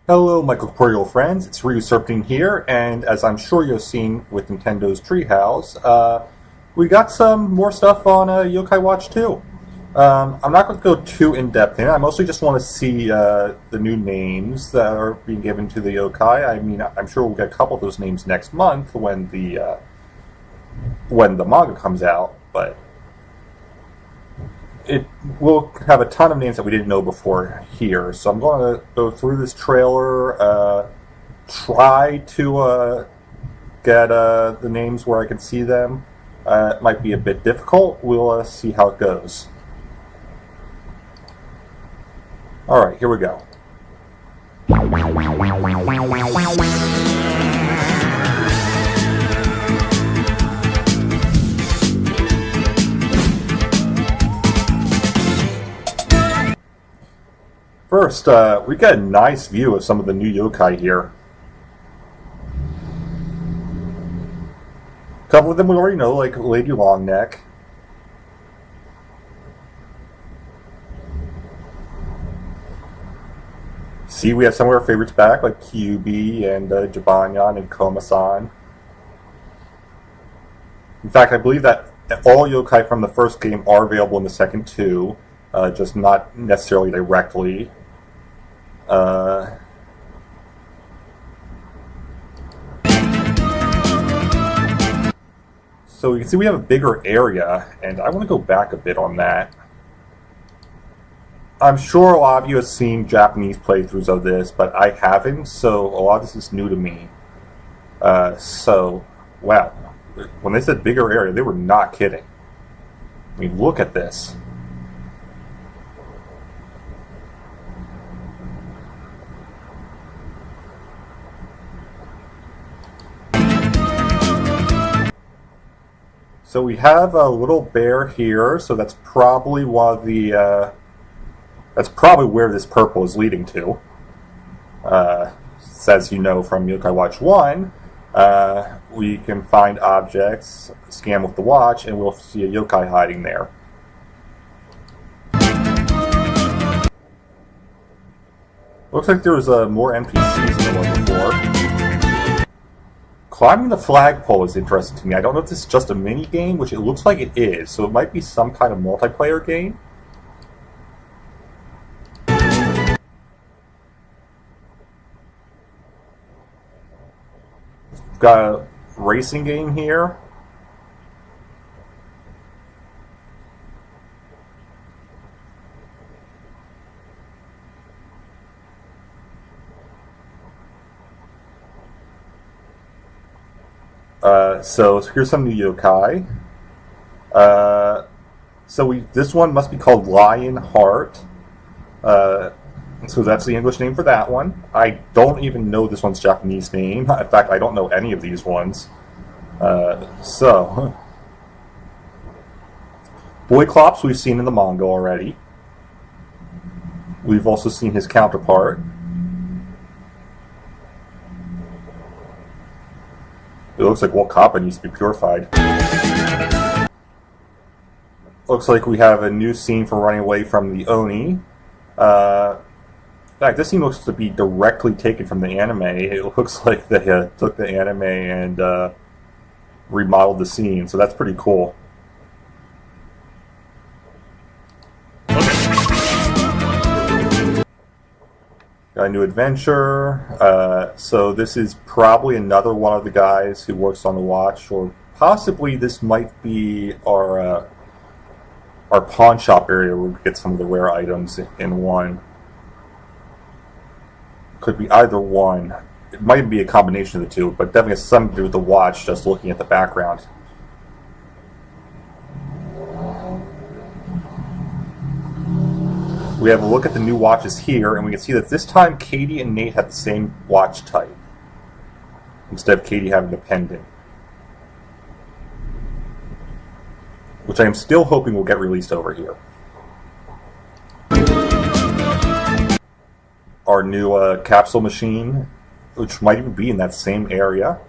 Hello, microcorporeal friends. It's Ryu13 here, and as I'm sure you've seen with Nintendo's Treehouse, we got some more stuff on Yokai Watch 2. I'm not going to go too in-depth in it. I mostly just want to see the new names that are being given to the yokai. I mean, I'm sure we'll get a couple of those names next month when the manga comes out, but it will have a ton of names that we didn't know before here. So I'm going to go through this trailer, try to get the names where I can see them. It might be a bit difficult. We'll see how it goes. Alright, here we go. First, we got a nice view of some of the new yokai here. A couple of them we already know, like Lady Longneck. See, we have some of our favorites back, like Kyubi and Jibanyan and Koma-san. In fact, I believe that all yokai from the first game are available in the second two, just not necessarily directly. So you can see we have a bigger area, and I want to go back a bit on that. I'm sure a lot of you have seen Japanese playthroughs of this, but I haven't, so a lot of this is new to me. Wow. When they said bigger area, they were not kidding. I mean, look at this. So we have a little bear here, so that's probably one of the, that's probably where this purple is leading to. As you know from Yokai Watch 1, we can find objects, scan with the watch, and we'll see a yokai hiding there. Looks like there was more NPCs than there were before. Climbing the flagpole is interesting to me. I don't know if this is just a mini game, which it looks like it is, so it might be some kind of multiplayer game. We've got a racing game here. So here's some new yokai. This one must be called Lion Heart. So that's the English name for that one. I don't even know this one's Japanese name. In fact, I don't know any of these ones. Boyclops we've seen in the manga already. We've also seen his counterpart. It looks like Wakapa needs to be purified. Looks like we have a new scene for running away from the Oni. In fact, this scene looks to be directly taken from the anime. It looks like they took the anime and remodeled the scene, so that's pretty cool. Got a new adventure. So this is probably another one of the guys who works on the watch, or possibly this might be our pawn shop area where we get some of the rare items in one. Could be either one. It might be a combination of the two, but definitely has something to do with the watch, just looking at the background. We have a look at the new watches here, and we can see that this time Katie and Nate have the same watch type, instead of Katie having the pendant. Which I am still hoping will get released over here. Our new capsule machine, which might even be in that same area.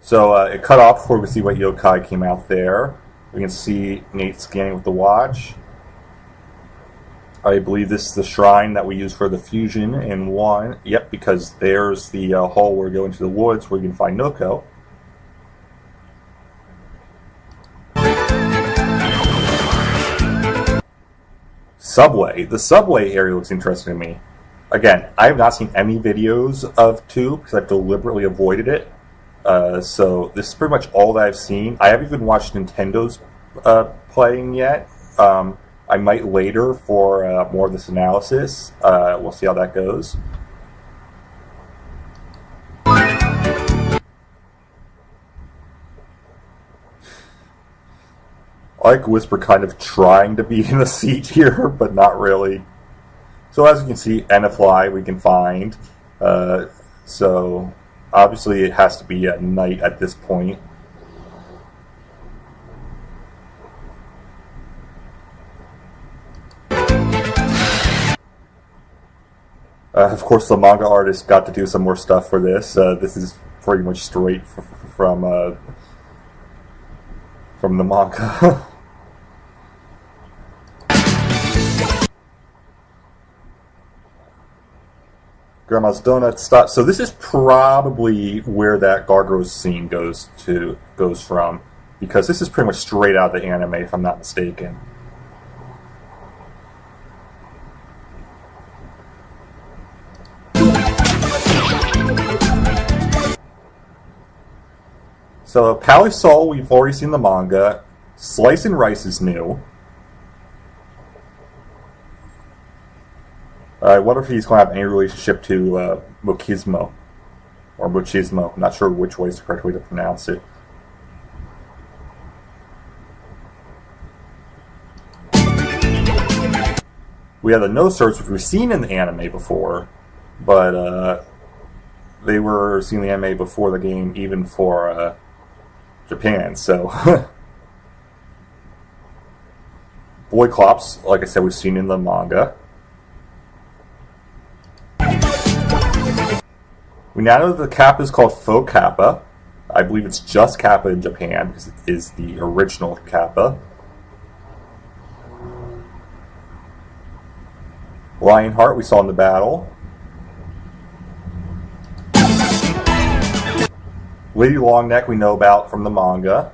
So it cut off before we see what yokai came out there. We can see Nate scanning with the watch. I believe this is the shrine that we use for the fusion in 1. Yep, because there's the hole where we go into the woods where you can find Noko. Subway. The subway area looks interesting to me. Again, I have not seen any videos of 2 because I've deliberately avoided it. So this is pretty much all that I've seen. I haven't even watched Nintendo's playing yet. I might later for more of this analysis. We'll see how that goes. I like Whisper kind of trying to be in a seat here, but not really. So as you can see, Enifly we can find. So obviously it has to be at night at this point. Of course, the manga artist got to do some more stuff for this. This is pretty much straight from the manga. Grandma's Donut stop. So this is probably where that Gargoyles scene goes from, because this is pretty much straight out of the anime, if I'm not mistaken. So Palisol, we've already seen the manga. Slice and Rice is new. I wonder if he's going to have any relationship to Mochismo. Or Mochismo. I'm not sure which way is the correct way to pronounce it. We have the No-Search, which we've seen in the anime before. But they were seeing the anime before the game, even for Japan. So Boyclops, like I said, we've seen in the manga. We now know that the Kappa is called Faux Kappa. I believe it's just Kappa in Japan because it is the original Kappa. Lionheart we saw in the battle. Lady Longneck we know about from the manga.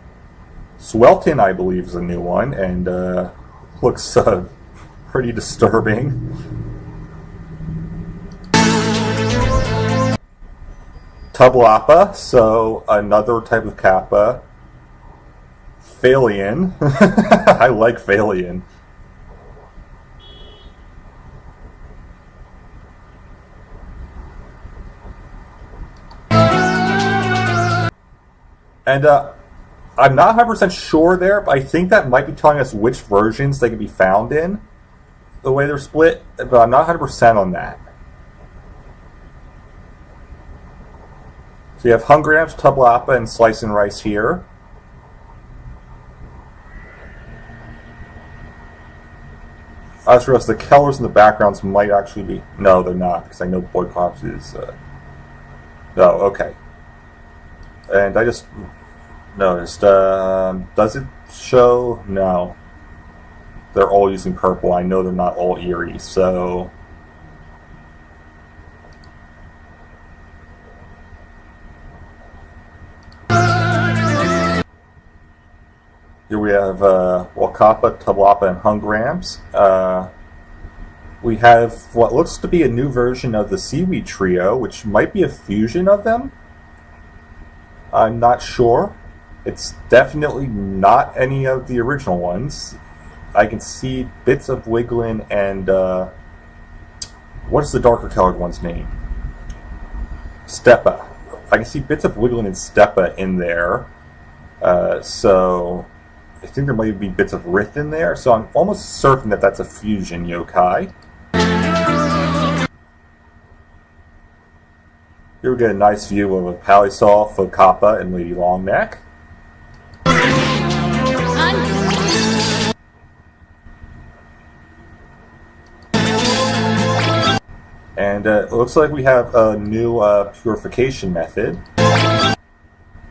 Swelton, I believe, is a new one, and looks pretty disturbing. Tublapa, so another type of Kappa. Phalian. I like Phalian. And I'm not 100% sure there, but I think that might be telling us which versions they can be found in, the way they're split, but I'm not 100% on that. So you have Hungrams, Tublapa, and Slice and Rice here. I was realized the Kellers in the backgrounds might actually be... No, they're not, because I know Boyclops is... No, okay. And I just noticed, does it show? No. They're all using purple. I know they're not all Erie, so... Here we have Wakapa, Tublapa, and Hungrams. We have what looks to be a new version of the Seaweed Trio, which might be a fusion of them. I'm not sure. It's definitely not any of the original ones. I can see bits of Wiglin and what's the darker colored one's name? Steppa. I can see bits of Wiglin and Steppa in there. So I think there might be bits of Rith in there. So I'm almost certain that that's a fusion yokai. Here we get a nice view of a Palisol, Faux Kappa, and Lady Longneck. And it looks like we have a new purification method.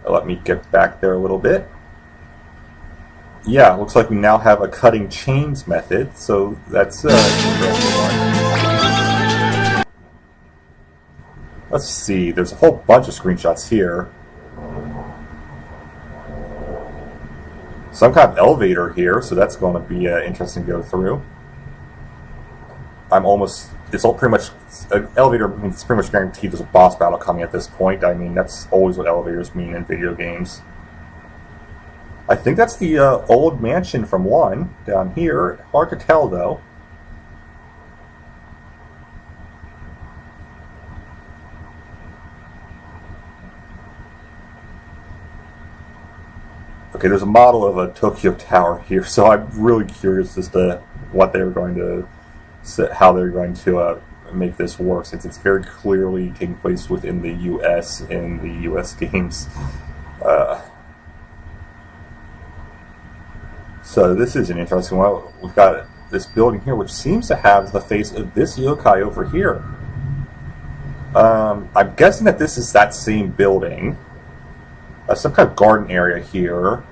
Let me get back there a little bit. Yeah, looks like we now have a cutting chains method, so that's an interesting one. Let's see, there's a whole bunch of screenshots here. Some kind of elevator here, so that's going to be interesting to go through. It's all pretty much, an elevator means it's pretty much guaranteed there's a boss battle coming at this point. I mean, that's always what elevators mean in video games. I think that's the old mansion from 1 down here. Hard to tell, though. Okay, there's a model of a Tokyo Tower here, so I'm really curious as to what they're going to, how they're going to make this work, since it's very clearly taking place within the U.S. in the U.S. games. So this is an interesting one. We've got this building here, which seems to have the face of this yokai over here. I'm guessing that this is that same building. Some kind of garden area here.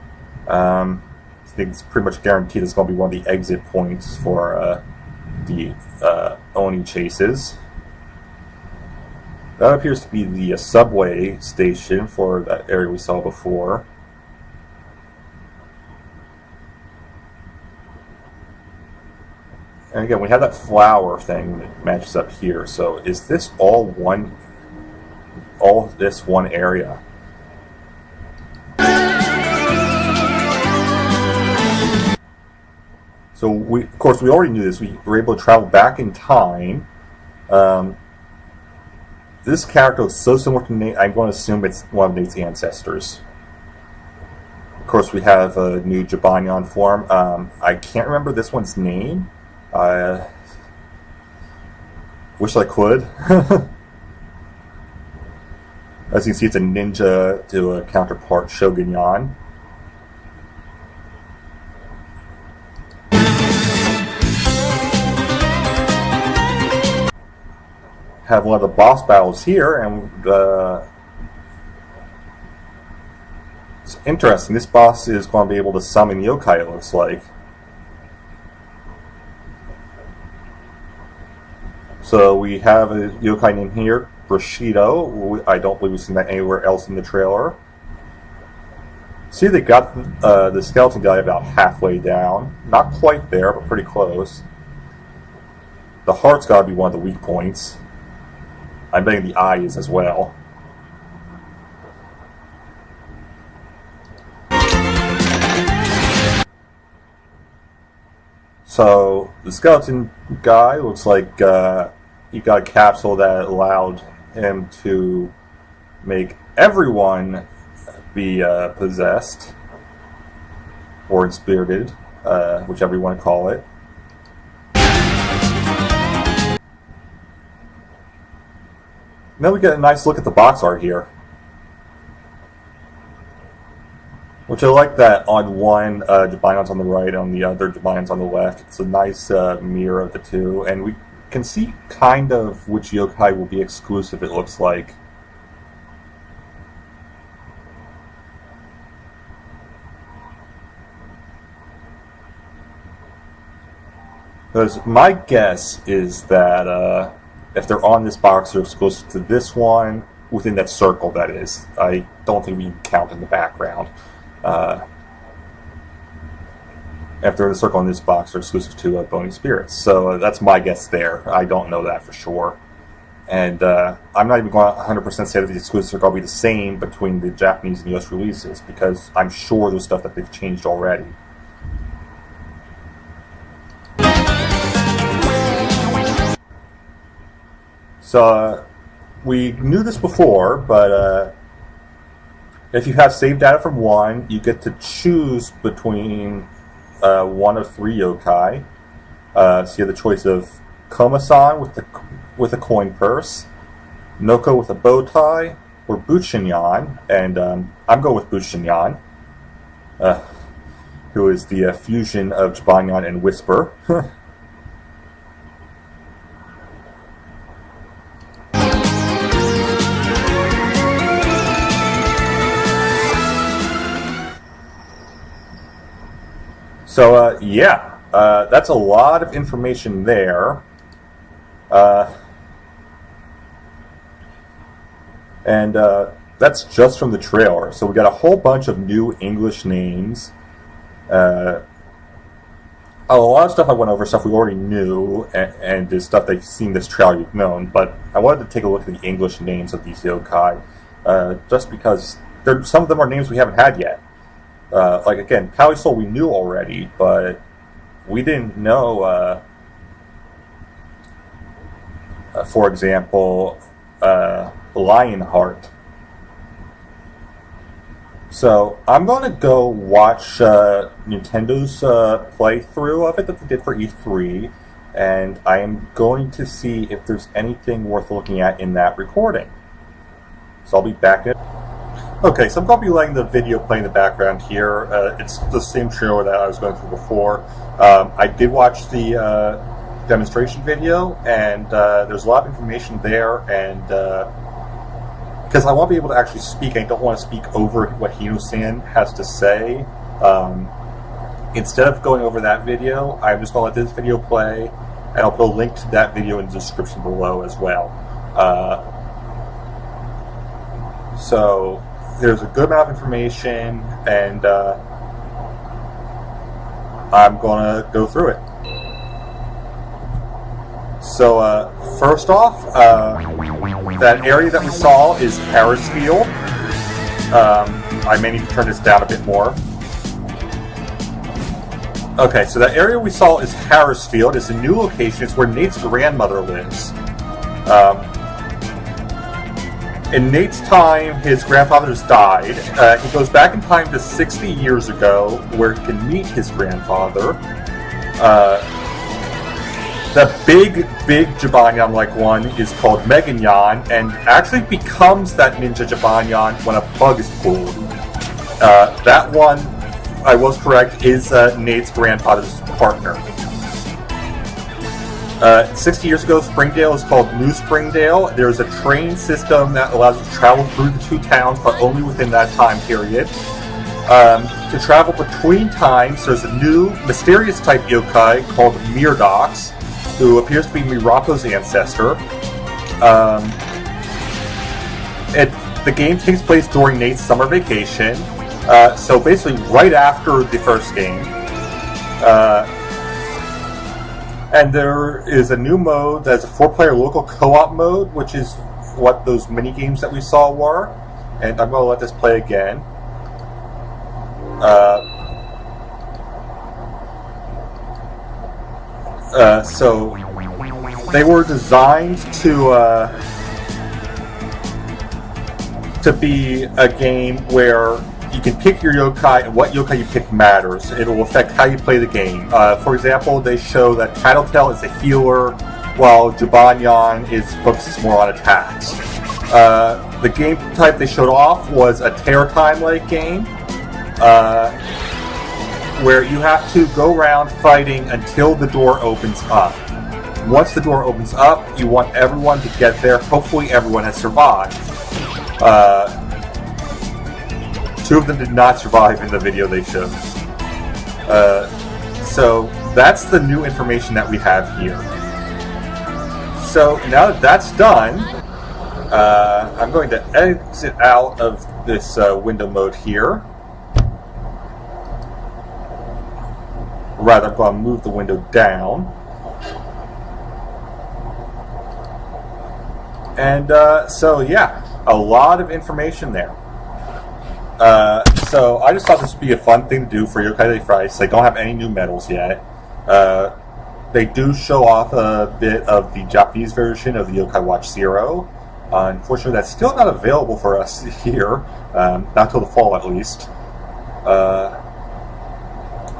I think it's pretty much guaranteed it's going to be one of the exit points for the Oni chases. That appears to be the subway station for that area we saw before. And again, we have that flower thing that matches up here. So is this all this one area? So of course, we already knew this. We were able to travel back in time. This character is so similar to Nate, I'm going to assume it's one of Nate's ancestors. Of course, we have a new Jibanyan form. I can't remember this one's name. Wish I could. As you can see, it's a ninja to a counterpart Shogunyan. Have one of the boss battles here, and it's interesting. This boss is going to be able to summon yokai, it looks like. So we have a yokai name here, Bushido. I don't believe we've seen that anywhere else in the trailer. See, they got the skeleton guy about halfway down. Not quite there, but pretty close. The heart's got to be one of the weak points. I'm betting the eye is as well. So the skeleton guy looks like he got a capsule that allowed him to make everyone be possessed or inspirited, whichever you want to call it. And then we get a nice look at the box art here. Which I like that on one, Jibanyan's on the right, on the other, Jibanyan's on the left. It's a nice mirror of the two. And we can see kind of which yokai will be exclusive, it looks like. Because my guess is that if they're on this box, they're exclusive to this one, within that circle, that is. I don't think we can count in the background. If they're in the circle in this box, they're exclusive to Bony Spirits. So that's my guess there. I don't know that for sure. And I'm not even going to 100% say that the exclusives are going to be the same between the Japanese and US releases, because I'm sure there's stuff that they've changed already. So we knew this before, but if you have saved data from one, you get to choose between one of three yokai. So you have the choice of Koma-san with a coin purse, Noko with a bow tie, or Buchinyan, and I'm going with Buchinyan, who is the fusion of Jibanyan and Whisper. So, yeah, that's a lot of information there. And that's just from the trailer. So we got a whole bunch of new English names. A lot of stuff I went over, stuff we already knew, and there's stuff that you've seen this trailer you've known. But I wanted to take a look at the English names of these yokai, just because some of them are names we haven't had yet. Like, again, Pally Soul we knew already, but we didn't know, for example, Lionheart. So I'm going to go watch Nintendo's playthrough of it that they did for E3, and I am going to see if there's anything worth looking at in that recording. So I'll be back in. Okay, so I'm going to be letting the video play in the background here. It's the same trailer that I was going through before. I did watch the demonstration video, and there's a lot of information there, and because I want to be able to actually speak, I don't want to speak over what Hino-san has to say. Instead of going over that video, I'm just going to let this video play, and I'll put a link to that video in the description below as well. So there's a good amount of information, and I'm going to go through it. So, first off, that area that we saw is Harrisfield. I may need to turn this down a bit more. Okay, so that area we saw is Harrisfield. It's a new location. It's where Nate's grandmother lives. In Nate's time, his grandfather just died. He goes back in time to 60 years ago, where he can meet his grandfather. The big Jibanyan-like one is called Meganyan, and actually becomes that ninja Jibanyan when a bug is pulled. That one, I was correct, is Nate's grandfather's partner. 60 years ago, Springdale is called New Springdale. There's a train system that allows you to travel through the two towns, but only within that time period. To travel between times, there's a new mysterious type yokai called Mirdox, who appears to be Mirako's ancestor. The game takes place during Nate's summer vacation, so basically right after the first game. And there is a new mode that's a 4-player local co-op mode, which is what those mini-games that we saw were. And I'm going to let this play again. So they were designed to be a game where you can pick your yokai, and what yokai you pick matters. It will affect how you play the game. For example, they show that Tattletale is a healer, while Jibanyan focuses more on attacks. The game type they showed off was a Terror Time-like game, where you have to go around fighting until the door opens up. Once the door opens up, you want everyone to get there. Hopefully everyone has survived. Two of them did not survive in the video they showed. So that's the new information that we have here. So now that that's done, I'm going to exit out of this window mode here. Rather, I'm going to move the window down. And so yeah, a lot of information there. So I just thought this would be a fun thing to do for YO-KAIDAY Friday. They don't have any new medals yet. They do show off a bit of the Japanese version of the Yokai Watch Zero. Unfortunately, that's still not available for us here, not till the fall at least.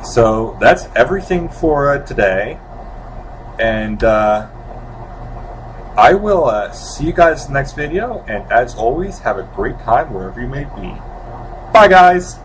So that's everything for today, and I will see you guys in the next video, and as always, have a great time wherever you may be. Bye, guys!